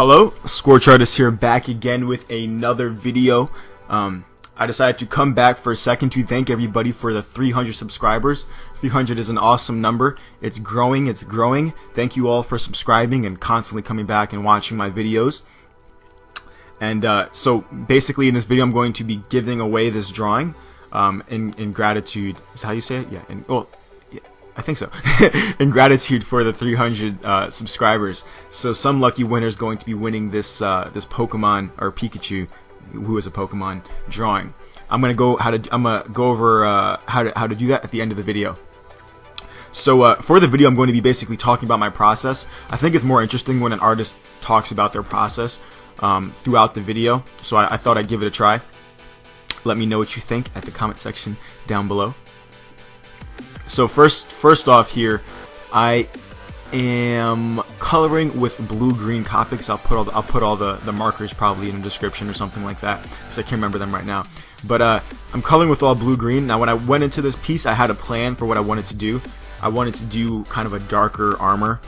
Hello, Scorch Artist here, back again with another video. I decided to come back for a second to thank everybody for the 300 subscribers. 300 is an awesome number. It's growing, it's growing. Thank you all for subscribing and constantly coming back and watching my videos. And so basically in this video I'm going to be giving away this drawing in gratitude. Is that how you say it? Yeah. I think so. In gratitude for the 300 subscribers. So some lucky winner is going to be winning this this Pokemon, or Pikachu, who is a Pokemon drawing. I'm gonna go over how to do that at the end of the video. So for the video, I'm going to be basically talking about my process. I think it's more interesting when an artist talks about their process throughout the video. So I thought I'd give it a try. Let me know what you think at the comment section down below. So first off here, I am coloring with blue-green Copics. I'll put all the markers probably in the description or something like that, because I can't remember them right now. But I'm coloring with all blue-green. Now when I went into this piece, I had a plan for what I wanted to do. I wanted to do kind of a darker armor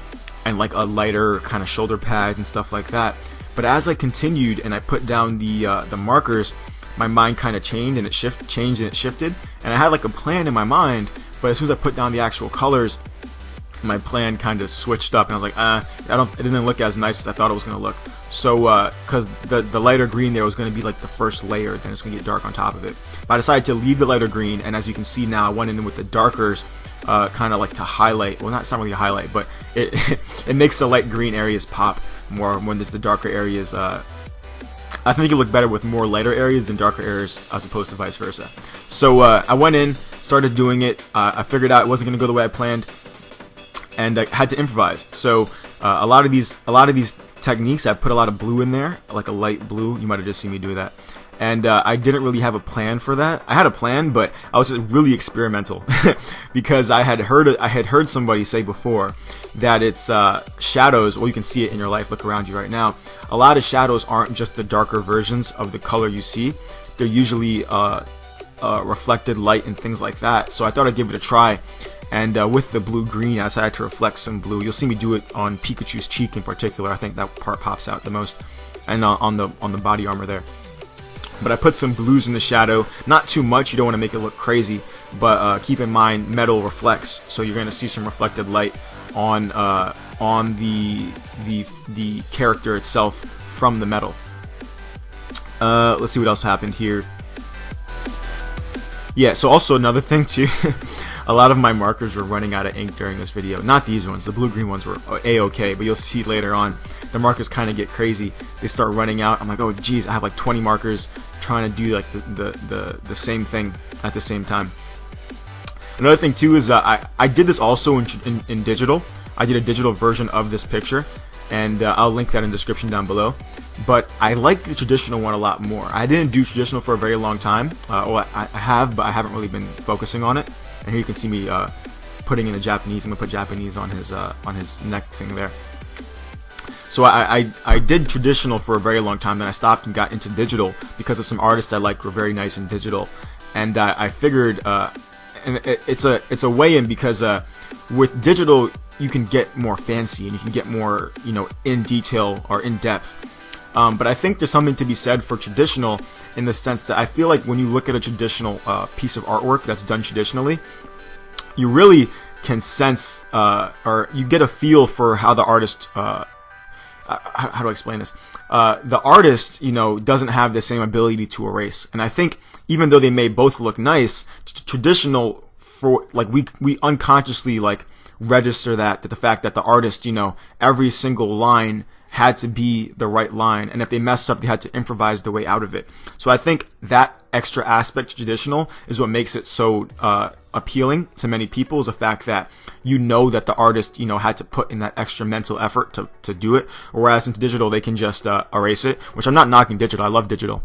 and like a lighter kind of shoulder pads and stuff like that. But as I continued and I put down the markers, my mind kind of changed and it shifted, and I had like a plan in my mind. But as soon as I put down the actual colors, my plan kind of switched up, and I was like, it didn't look as nice as I thought it was going to look. So, because the lighter green there was going to be like the first layer, then it's going to get dark on top of it. But I decided to leave the lighter green, and as you can see now, I went in with the darkers, kind of like to highlight. Well, it's not really a highlight, but it makes the light green areas pop more when there's the darker areas. I think it looked better with more lighter areas than darker areas, as opposed to vice versa. So I went in, started doing it. I figured out it wasn't going to go the way I planned, and I had to improvise. So a lot of these techniques, I put a lot of blue in there, like a light blue. You might have just seen me do that. And I didn't really have a plan for that. I had a plan, but I was really experimental because I had heard somebody say before that it's shadows. Well, you can see it in your life. Look around you right now. A lot of shadows aren't just the darker versions of the color you see. They're usually reflected light and things like that. So I thought I'd give it a try. And with the blue-green, I decided to reflect some blue. You'll see me do it on Pikachu's cheek in particular. I think that part pops out the most, and on the body armor there. But I put some blues in the shadow, not too much. You don't want to make it look crazy, but keep in mind metal reflects, so you're going to see some reflected light on the character itself from the metal. Let's see what else happened here. Yeah, so also another thing too. A lot of my markers were running out of ink during this video. Not these ones. The blue-green ones were a-okay, but you'll see later on the markers kind of get crazy. They start running out. I'm like, oh geez, I have like 20 markers trying to do like the same thing at the same time. Another thing too is I did this also in digital. I did a digital version of this picture, and I'll link that in the description down below. But I like the traditional one a lot more. I didn't do traditional for a very long time. Well, I have, but I haven't really been focusing on it. And here you can see me putting in the Japanese. I'm gonna put Japanese on his neck thing there. So I did traditional for a very long time, then I stopped and got into digital because of some artists I like were very nice in digital, and I figured, and it's a way in, because with digital you can get more fancy and you can get more, you know, in detail or in depth. But I think there's something to be said for traditional, in the sense that I feel like when you look at a traditional piece of artwork that's done traditionally, you really can sense or you get a feel for how the artist, how do I explain this? The artist, you know, doesn't have the same ability to erase. And I think even though they may both look nice, traditional, for like we unconsciously like register that the fact that the artist, you know, every single line had to be the right line, and if they messed up, they had to improvise their way out of it. So I think that extra aspect to traditional is what makes it so appealing to many people, is the fact that you know that the artist, you know, had to put in that extra mental effort to do it, whereas in digital they can just erase it, which I'm not knocking digital. I love digital.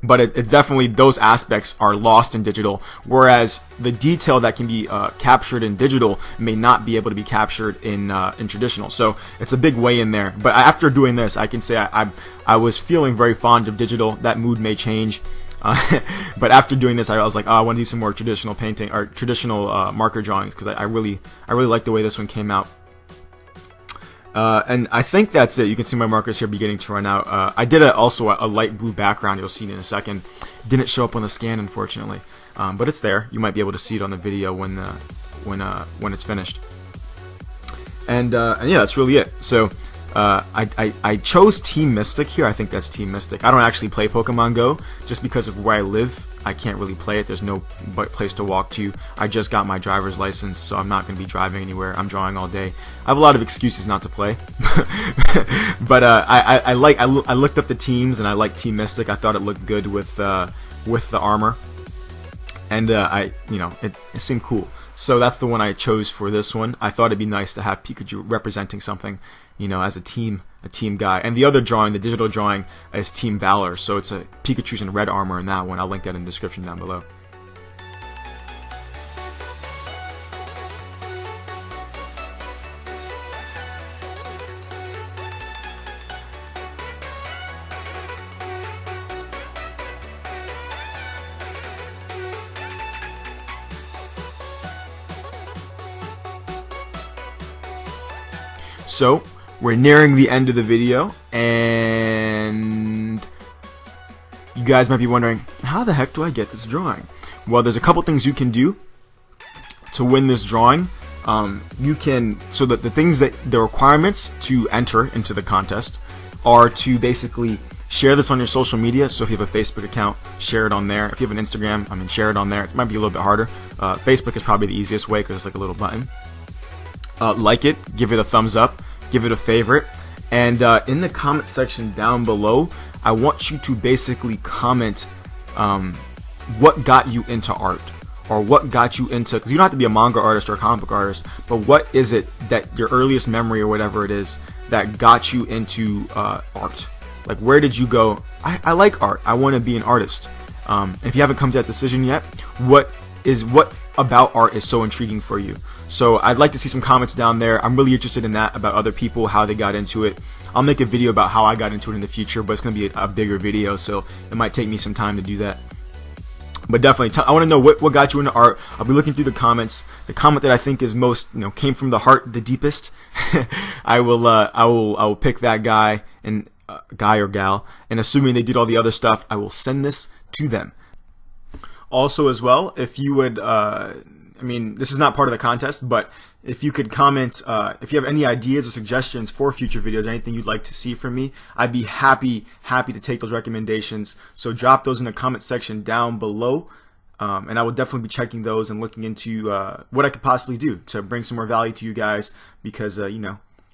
But it's definitely, those aspects are lost in digital, whereas the detail that can be captured in digital may not be able to be captured in traditional. So it's a big way in there. But after doing this, I can say I was feeling very fond of digital. That mood may change. But after doing this, I was like, oh, I want to do some more traditional painting or traditional marker drawings, because I really like the way this one came out. And I think that's it. You can see my markers here beginning to run out. I did also a light blue background. You'll see it in a second. Didn't show up on the scan, unfortunately, but it's there. You might be able to see it on the video when it's finished. And yeah, that's really it. So I chose Team Mystic here. I think that's Team Mystic. I don't actually play Pokemon Go just because of where I live. I can't really play it. There's no place to walk to. I just got my driver's license, so I'm not going to be driving anywhere. I'm drawing all day. I have a lot of excuses not to play. But I looked up the teams, and I like Team Mystic. I thought it looked good with the armor, and it seemed cool. So that's the one I chose for this one. I thought it'd be nice to have Pikachu representing something, as a team guy. And the other drawing, the digital drawing, is Team Valor. So it's a Pikachu's in red armor in that one. I'll link that in the description down below. So we're nearing the end of the video, and you guys might be wondering, how the heck do I get this drawing? Well, there's a couple things you can do to win this drawing. The requirements to enter into the contest are to basically share this on your social media. So if you have a Facebook account, share it on there. If you have an Instagram, share it on there. It might be a little bit harder. Facebook is probably the easiest way because it's like a little button. Like it, give it a thumbs up, give it a favorite, and in the comment section down below, I want you to basically comment what got you into art, or what got you into, because you don't have to be a manga artist or a comic book artist, but what is it that your earliest memory or whatever it is that got you into art? Like, where did you go, I like art, I want to be an artist? If you haven't come to that decision yet, what about art is so intriguing for you? So I'd like to see some comments down there. I'm really interested in that, about other people, how they got into it. I'll make a video about how I got into it in the future, but it's going to be a bigger video, so it might take me some time to do that. But definitely, I want to know what got you into art. I'll be looking through the comments. The comment that I think is most, came from the heart, the deepest. I will pick that guy and guy or gal, and assuming they did all the other stuff, I will send this to them. Also, as well, if you would, this is not part of the contest, but if you could comment, if you have any ideas or suggestions for future videos, anything you'd like to see from me, I'd be happy to take those recommendations. So drop those in the comment section down below, and I will definitely be checking those and looking into what I could possibly do to bring some more value to you guys, because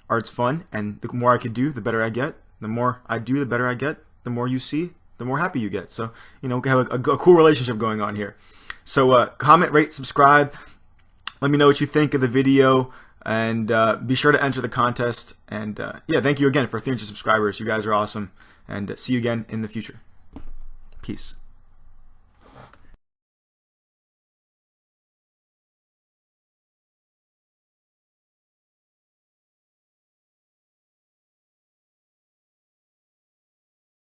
art's fun, and the more I could do, the better I get. The more I do, the better I get. The more you see, the more happy you get. So we can have a cool relationship going on here. So comment, rate, subscribe. Let me know what you think of the video, and be sure to enter the contest. And yeah, thank you again for 300 subscribers. You guys are awesome, and see you again in the future. Peace.